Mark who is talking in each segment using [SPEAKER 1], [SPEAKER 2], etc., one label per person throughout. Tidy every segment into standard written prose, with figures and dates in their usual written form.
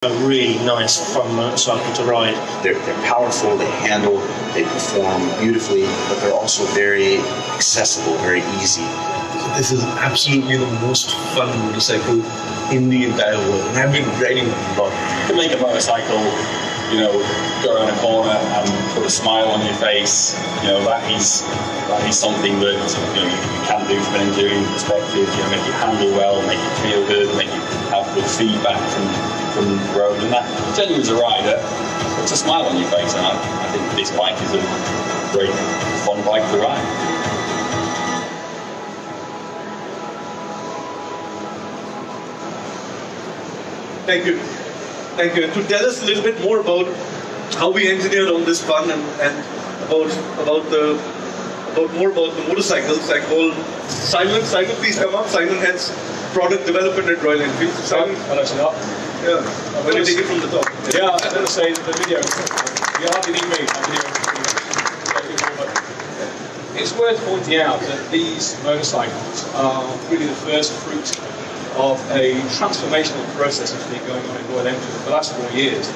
[SPEAKER 1] A really nice fun motorcycle to ride.
[SPEAKER 2] They're powerful, they handle, they perform beautifully, but they're also very accessible, very easy.
[SPEAKER 3] This is absolutely the most fun motorcycle in the entire world, and I've been riding it a lot.
[SPEAKER 4] To make a motorcycle, you know, go around a corner and put a smile on your face, you know, that is something that, you know, you can do from an engineering perspective. You know, make it handle well, make it feel good, make it have good feedback from the road, and that genuinely as a rider puts a smile on your face. And I think this bike is a great fun bike to ride.
[SPEAKER 3] Thank you. Thank you. And to tell us a little bit more about how we engineered on this fun and about more about the motorcycles, I call Simon. Simon, please come up. Simon heads product development at Royal Enfield. Simon,
[SPEAKER 4] Hello, sir.
[SPEAKER 3] yeah, I'm going to take it from the top.
[SPEAKER 4] Yeah, I was going to say that the video, you hardly need me. It's worth pointing out that these motorcycles are really the first fruit of a transformational process that's been going on in Royal Enfield for the last 4 years.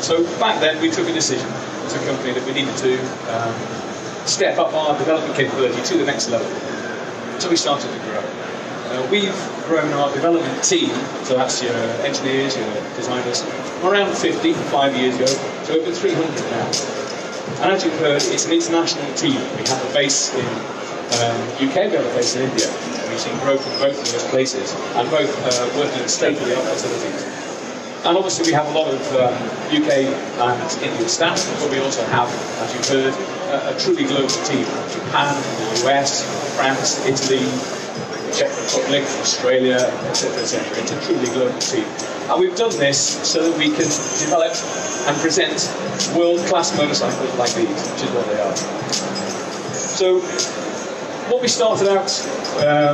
[SPEAKER 4] So back then we took a decision as a company that we needed to step up our development capability to the next level. So we started to grow. We've grown our development team, so that's your engineers, your designers, from around 50 5 years ago to over 300 now. And as you've heard, it's an international team. We have a base in UK, we have a base in India. We've seen growth in both of those places, and both working in state-of-the-art facilities. And obviously we have a lot of UK and Indian staff, but we also have, as you've heard, a truly global team. Japan, the US, France, Italy, Czech Republic, Australia, etc., etc. It's a truly global team. And we've done this so that we can develop and present world-class motorcycles like these, which is what they are. So, what we started out,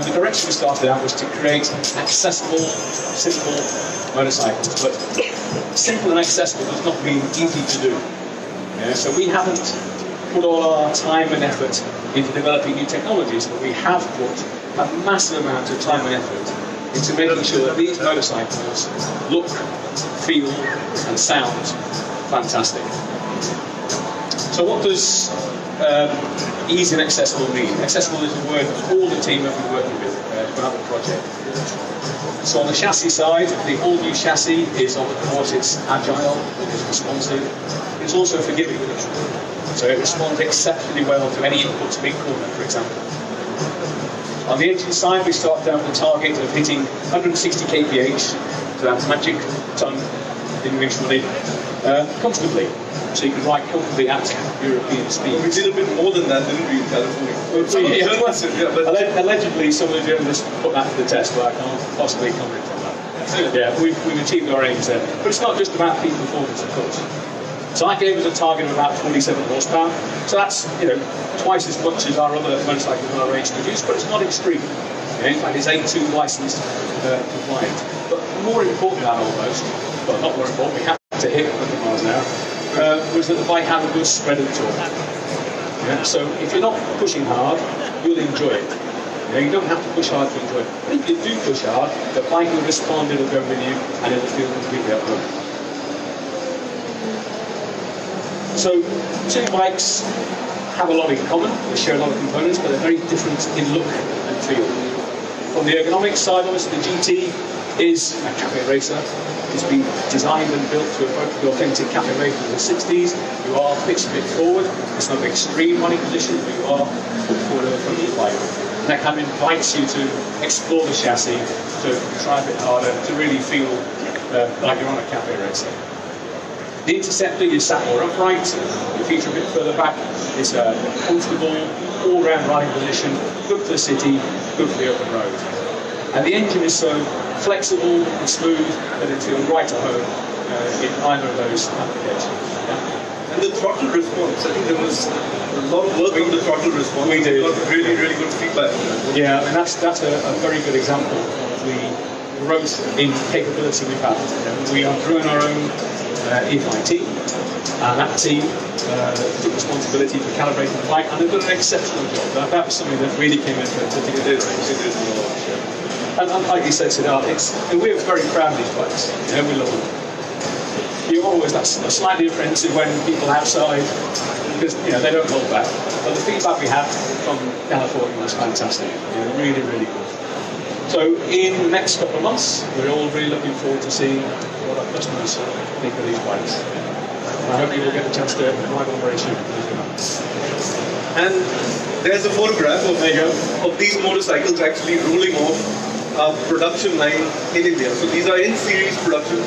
[SPEAKER 4] the direction we started out was to create accessible, simple motorcycles. But simple and accessible does not mean easy to do. Yeah, so we haven't put all our time and effort into developing new technologies, but we have put a massive amount of time and effort into making sure that these motorcycles look, feel and sound fantastic. So what does easy and accessible mean? Accessible is a word that all the team have been working with throughout the project. So on the chassis side, the all-new chassis is, of course, it's agile, it's responsive, it's also forgiving. So it responds exceptionally well to any input to big corner, for example. On the engine side, we started out with a target of hitting 160 kph, so that's magic ton in English money, comfortably. So you can ride comfortably at European speed.
[SPEAKER 3] We did a bit more than that, didn't we, in California?
[SPEAKER 4] Allegedly, some of the journalists put that to the test, but I can't possibly comment on that. Yeah, we've achieved our aims there. But it's not just about peak performance, of course. So I gave us a target of about 47 horsepower. So that's, you know, twice as much as our other motorcycles in our range produce, but it's not extreme. In fact, it's A2 licensed compliant. But more important than almost, well, not more important, we had to hit 100 miles an hour, was that the bike had a good spread of torque. Yeah? So if you're not pushing hard, you'll enjoy it. You don't have to push hard to enjoy it. But if you do push hard, the bike will respond, it'll go with you, and it'll feel completely up road. So, two bikes have a lot in common, they share a lot of components, but they're very different in look and feel. From the ergonomics side, obviously the GT is a cafe racer. It's been designed and built to evoke the authentic cafe racer of the 60s. You are pitched a bit forward, it's not an extreme running position, but you are put forward over front of the bike. And that kind of invites you to explore the chassis, to try a bit harder, to really feel like you're on a cafe racer. The Interceptor is sat more upright, the feet are a bit further back. It's a comfortable, all-round riding position, good for the city, good for the open road. And the engine is so flexible and smooth that it feels right at home in either of those applications. Yeah.
[SPEAKER 3] And the throttle response, I think there was a lot of work on the throttle response.
[SPEAKER 4] We did.
[SPEAKER 3] Got really, really good feedback.
[SPEAKER 4] Yeah, I mean that's a very good example of the growth in capability we've had. We are growing our own e-bike team, and that team took responsibility for calibrating the bike, and they've done an exceptional job. That was something that really came into it.
[SPEAKER 3] It did.
[SPEAKER 4] And like you said, Siddharth, we're very proud of these bikes. You know, we love them. You're always that's slightly apprehensive when people outside, because you know they don't hold back. But the feedback we had from California was fantastic. You know, really, really good. So in the next couple of months, we're all really looking forward to seeing what our customers think of these bikes. And I hope you will get a chance to ride one very soon.
[SPEAKER 3] And there's a photograph of these motorcycles actually rolling off a production line in India. So these are in series production.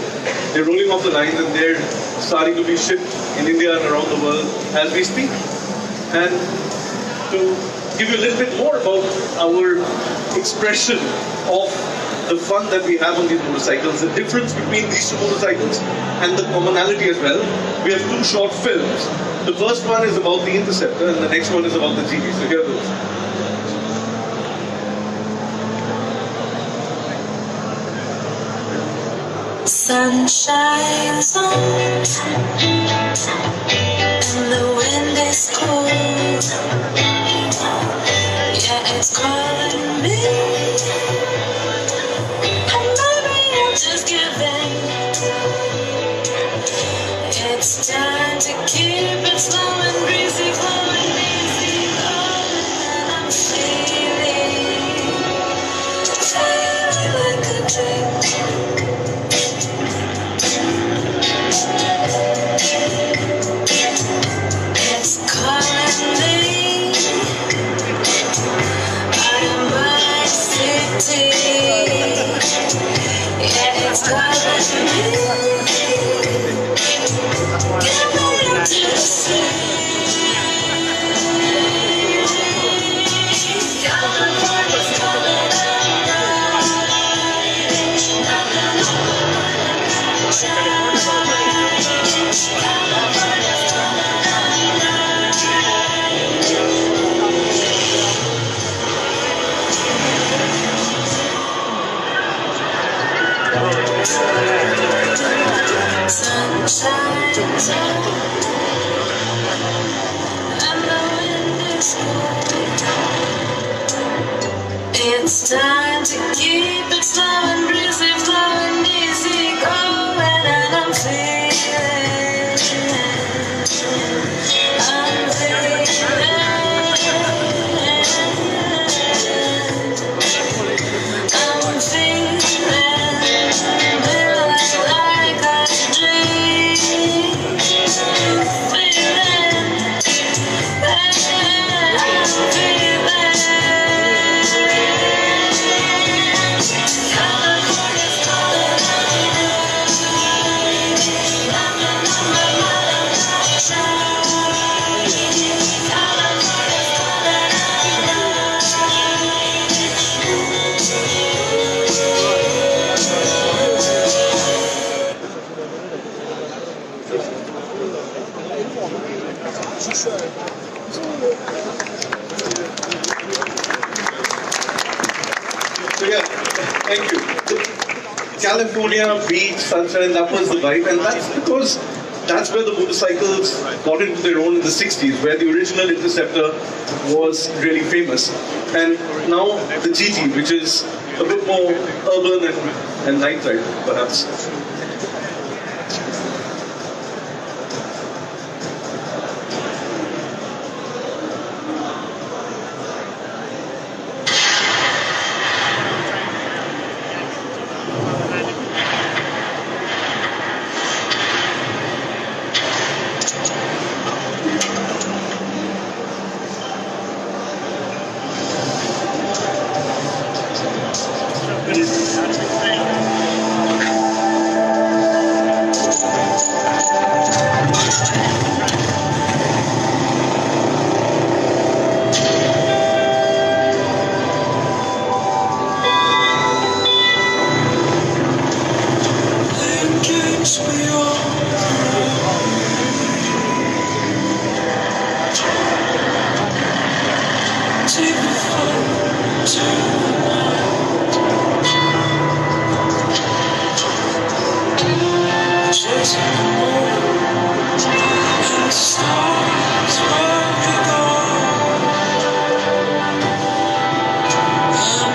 [SPEAKER 3] They're rolling off the lines and they're starting to be shipped in India and around the world as we speak. And to give you a little bit more about our expression of the fun that we have on these motorcycles, the difference between these two motorcycles and the commonality as well, we have two short films. The first one is about the Interceptor and the next one is about the GT. So here goes.
[SPEAKER 5] Sun shines on and the wind is cold. Yeah, it's calling me, and maybe I'm just giving. It's time to keep it slow and breezy, flowing easy, and I'm feeling like a dream. It's calling me out of my city. Yeah, it's calling me. Get ready to see. California's calling sunshine and the wind is cold. It's time to keep it slow and breezy, flowing easy, going, and I'm feeling, I'm feeling.
[SPEAKER 3] So yeah, thank you. California, beach, sunshine, that was the vibe, and that's because that's where the motorcycles got into their own in the 60s, where the original Interceptor was really famous. And now the GT, which is a bit more urban and night ride, perhaps.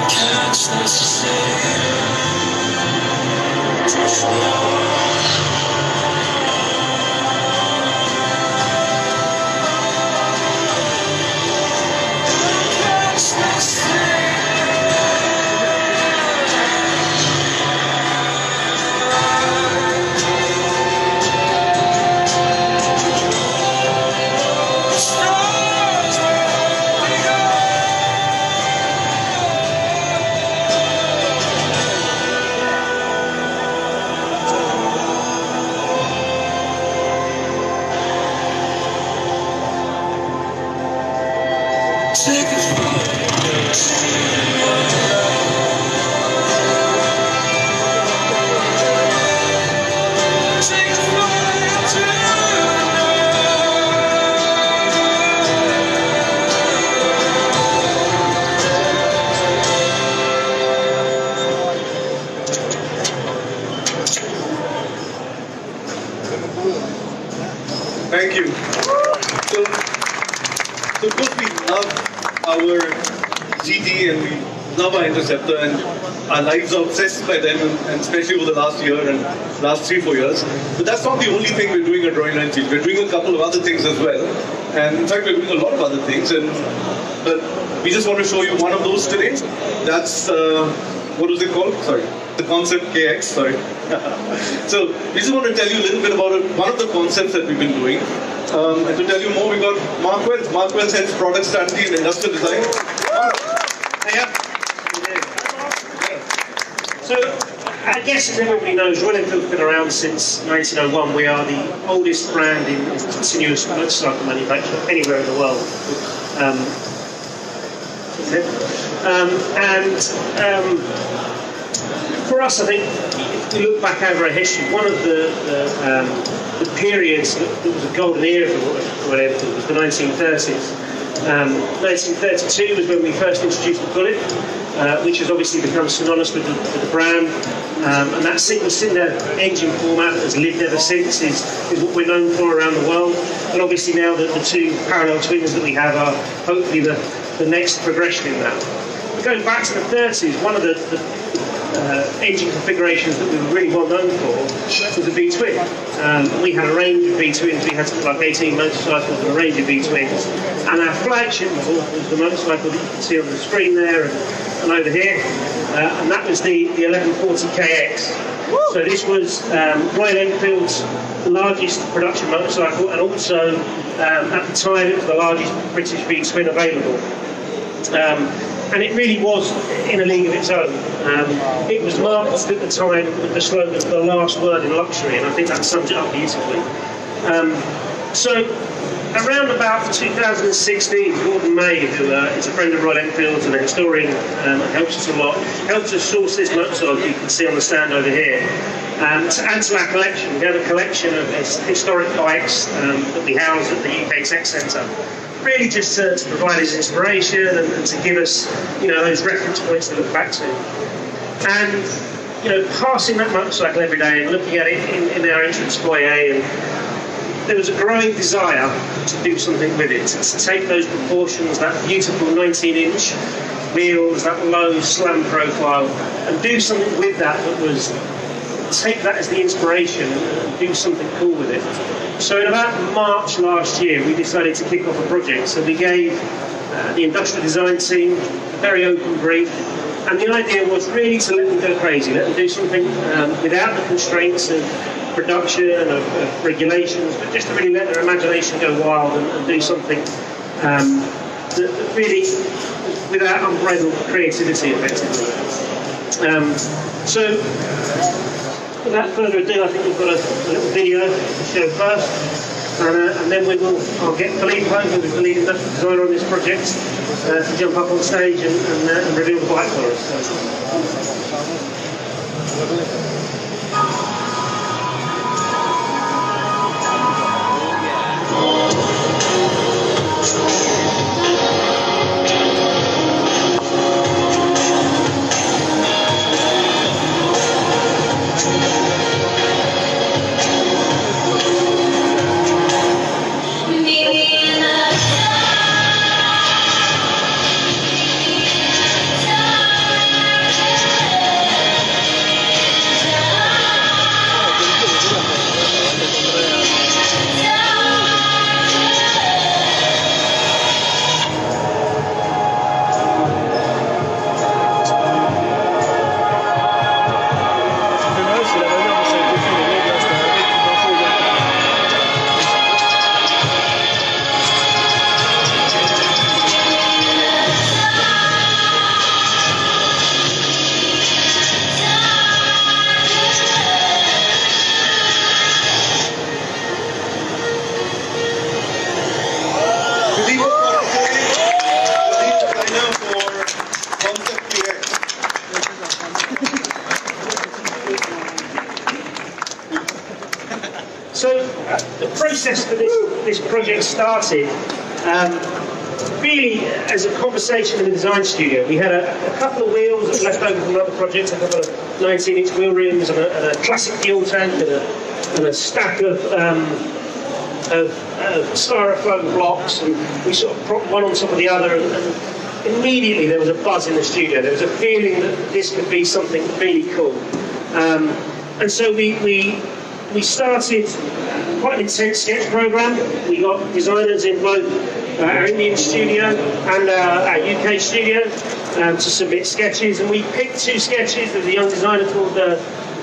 [SPEAKER 5] Catch this
[SPEAKER 3] Thank you. So of course we love our GT and we love our Interceptor and our lives are obsessed by them, and especially over the last year and last 3-4 years. But that's not the only thing we're doing at Royal Enfield. We're doing a couple of other things as well. And in fact, we're doing a lot of other things. But we just want to show you one of those today. That's, what was it called? Sorry. The Concept KX, sorry. So we just want to tell you a little bit about one of the concepts that we've been doing. And to tell you more, we've got Mark Wells. Mark Wells heads product strategy and industrial design.
[SPEAKER 6] Yeah. So, I guess as everybody knows, Royal Enfield's been around since 1901. We are the oldest brand in continuous motorcycle manufacture anywhere in the world. For us, I think, if we look back over our history, one of the periods that was a golden era for Royal Enfield was the 1930s. 1932 was when we first introduced the bullet, which has obviously become synonymous with the brand. And that single-cylinder engine format that has lived ever since is what we're known for around the world. And obviously now the two parallel twins that we have are hopefully the next progression in that. But going back to the 30s, one of the engine configurations that we were really well known for was a V-twin. We had a range of V-twins. We had something like 18 motorcycles and a range of V-twins. And our flagship model was the motorcycle that you can see on the screen there and over here. And that was the 1140 KX. So this was Royal Enfield's largest production motorcycle, and also at the time it was the largest British V-twin available. And it really was in a league of its own. It was marketed at the time with the slogan, "the last word in luxury," and I think that sums it up beautifully. So around about 2016, Gordon May, who is a friend of Royal Enfield's and a historian and helps us a lot, helped us source this motorcycle you can see on the stand over here. To add to our collection, we have a collection of historic bikes that we house at the UK Tech Centre. Really just to provide us inspiration and to give us, those reference points to look back to. And, passing that motorcycle every day and looking at it in our entrance foyer, and there was a growing desire to do something with it, to take those proportions, that beautiful 19-inch wheels, that low slam profile, and do something with that was take that as the inspiration and do something cool with it. So in about March last year, we decided to kick off a project. So we gave the industrial design team a very open brief, and the idea was really to let them go crazy, let them do something without the constraints of production and of regulations, but just to really let their imagination go wild and do something that really without unbridled creativity, effectively. So without further ado, I think we've got a little video to show first, and then I'll get Filippo, who is the lead industrial designer on this project, to jump up on stage and reveal the bike for us. So the process for this project started really as a conversation in the design studio. We had a couple of wheels that were left over from another project, a couple of 19-inch wheel rims and a classic fuel tank and a stack of styrofoam blocks, and we sort of propped one on top of the other, and immediately there was a buzz in the studio. There was a feeling that this could be something really cool. And so we started quite an intense sketch program. We got designers in both our Indian studio and our UK studio to submit sketches, and we picked 2 sketches. There's a young designer called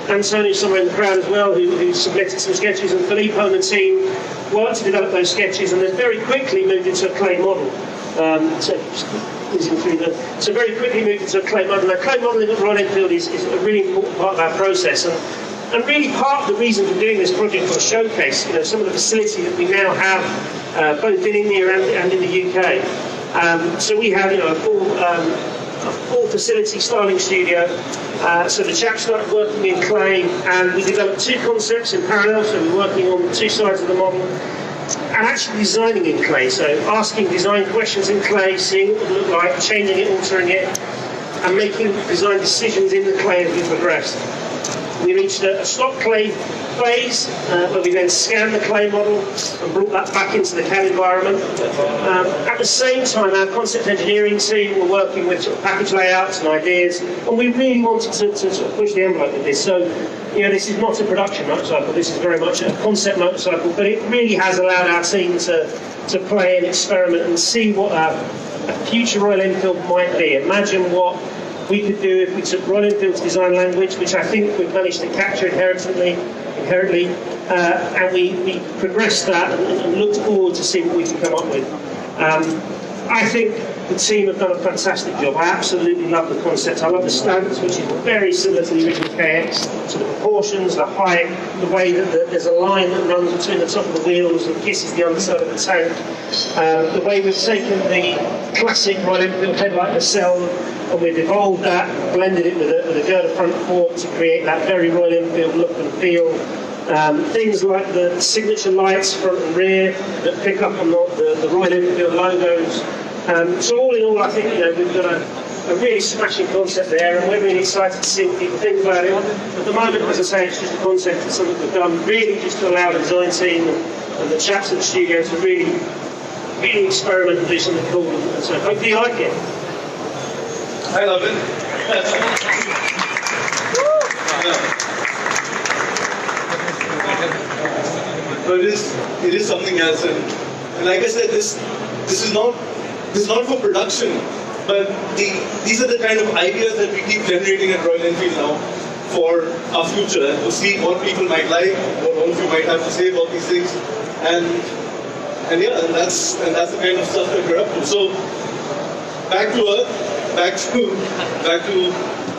[SPEAKER 6] Antonio somewhere in the crowd as well who submitted some sketches, and Filippo and the team worked to develop those sketches, and they very quickly moved into a clay model. So very quickly moved into a clay model. Now, clay modelling at Royal Enfield is a really important part of our process, and really part of the reason for doing this project was showcase, you know, some of the facility that we now have, both in India and in the UK. So we have, you know, a full facility styling studio. So the chaps started working in clay, and we developed 2 concepts in parallel. So we're working on 2 sides of the model, and actually designing in clay. So asking design questions in clay, seeing what it would look like, changing it, altering it, and making design decisions in the clay as we progressed. We reached a stock clay phase where we then scanned the clay model and brought that back into the CAD environment. At the same time, our concept engineering team were working with sort of package layouts and ideas, and we really wanted to sort of push the envelope with this. So, you know, this is not a production motorcycle, this is very much a concept motorcycle, but it really has allowed our team to play and experiment and see what a future Royal Enfield might be. Imagine what we could do if we took Royal Enfield's design language, which I think we've managed to capture inherently, and we progressed that and looked forward to see what we can come up with. I think the team have done a fantastic job. I absolutely love the concept. I love the stance, which is very similar to the original KX. So the proportions, the height, the way that there's a line that runs between the top of the wheels and kisses the underside of the tank. The way we've taken the classic Royal Enfield headlight nacelle and we've evolved that, blended it with a girder front fork to create that very Royal Enfield look and feel. Things like the signature lights front and rear that pick up on the Royal Enfield logos. So all in all, I think, you know, we've got a really smashing concept there, and we're really excited to see what people think about it. At the moment, as I say, it's just a concept. It's something we've done really just to allow the design team and the chaps at the studio to really experiment and do something cool. And so hopefully you like it.
[SPEAKER 3] I love it. So it is something else, and like I said, this is not for production, but these are the kind of ideas that we keep generating at Royal Enfield now for our future, and to see what people might like, what all of you might have to say about these things, and that's the kind of stuff that we're up to. So back to Earth, back to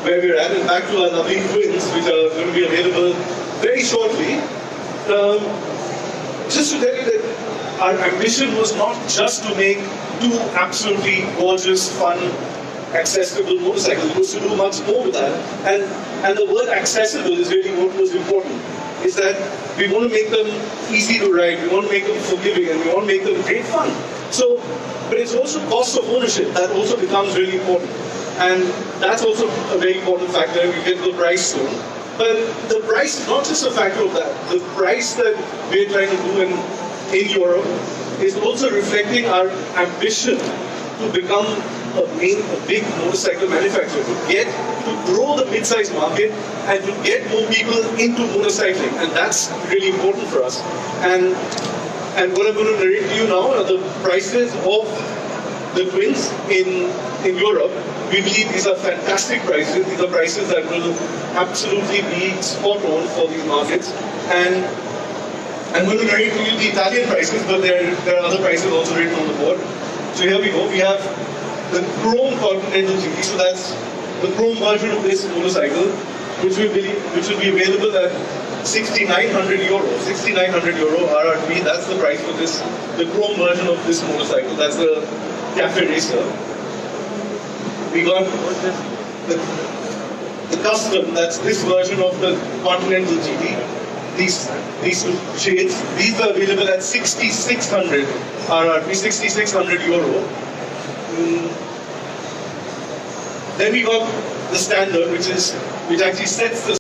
[SPEAKER 3] where we're at, and back to our lovely twins, which are going to be available very shortly. Just to tell you that our ambition was not just to make 2 absolutely gorgeous, fun, accessible motorcycles. It was to do much more with that. And the word accessible is really what was important. Is that we want to make them easy to ride, we want to make them forgiving, and we want to make them great fun. So, but it's also cost of ownership. That also becomes really important. And that's also a very important factor. We get to the price soon. But the price is not just a factor of that. The price that we're trying to do in Europe is also reflecting our ambition to become a big motorcycle manufacturer, to grow the mid-size market and to get more people into motorcycling. And that's really important for us. And what I'm going to narrate to you now are the prices of the twins in Europe. We believe these are fantastic prices. These are prices that will absolutely be spot on for these markets. And I'm going to narrate to you the Italian prices, but there are other prices also written on the board. So here we go. We have the Chrome Continental GT. So that's the Chrome version of this motorcycle, which will be available at 6,900 euro. 6,900 euro RRP. That's the price for this. The Chrome version of this motorcycle. That's the Cafe Racer. We got the custom, that's this version of the Continental GT. these two shades. These are available at 6,600 RRP, 6,600 euro. Then we got the standard, which actually sets the